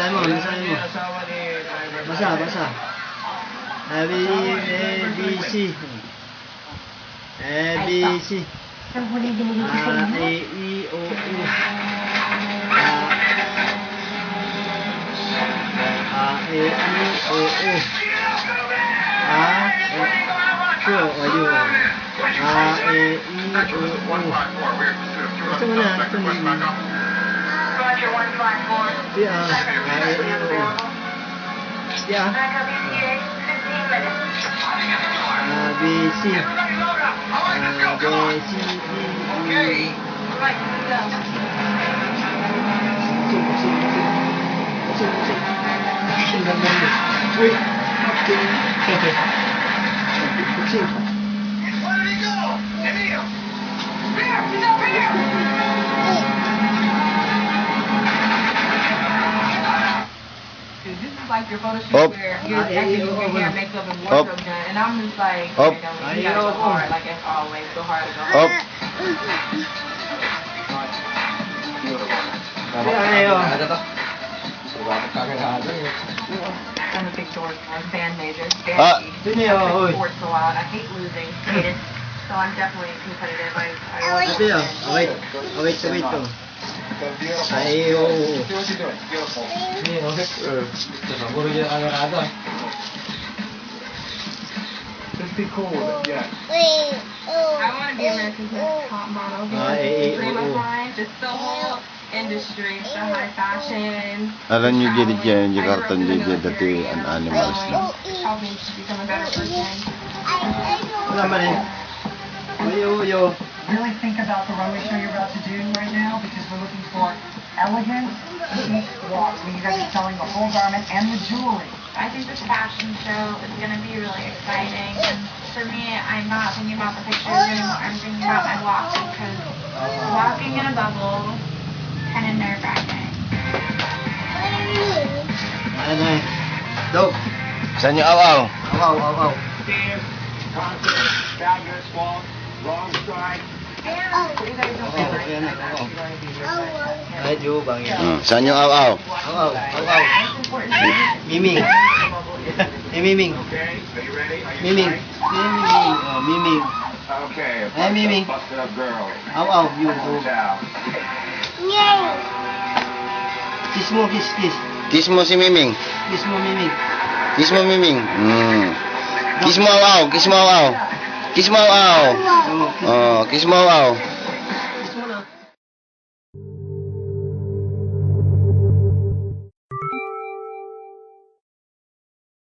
basahin mo. Basa. A, B, C. A, B, C. A, E, I, O, U. A, E, I, O, U. Ito, ayun. A, E, I, O, U. Ito mo na. ABC. Like your photo shoot where you're actually doing your hair, makeup, and wardrobe done, and I'm just like, you gotta go hard, like as always, go hard to go hard. I'm a big George Floyd fan major. Sports a lot. I hate losing. Hate it. So I'm definitely competitive. Wait. Ay, oo. Just be cool with it, yeah. I want to be America's Next Top Model. It's a dream of mine. Just the whole industry, the high fashion. Alam niyo dito dyan, yung karton dito dati ang animals na. Help me to become a better person. Wala man eh. Yo. Really think about the runway show you're about to do right now, because we're looking for elegant, chic walks. I mean, you guys are selling the whole garment and the jewelry. I think this fashion show is going to be really exciting. And for me, I'm not thinking about the pictures anymore. I'm thinking about my walk, because walking in a bubble kind of nerve-wracking. Dog. Saan yung awaw? Awaw. Dance, concert, fabulous walk, long stride. Ay, Diyo, bang yan. Saan yung awaw? Awaw. Miming. Miming. Okay, are you ready? Miming. Miming. Okay. Hey, Mimi. Busted up girl. Awaw. You. Down. Kiss mo. Kiss mo si Miming. Kiss mo, Miming. Kiss mo Miming. Kiss mo awaw. Kiss mo awaw. Oh, kiss mo awaw.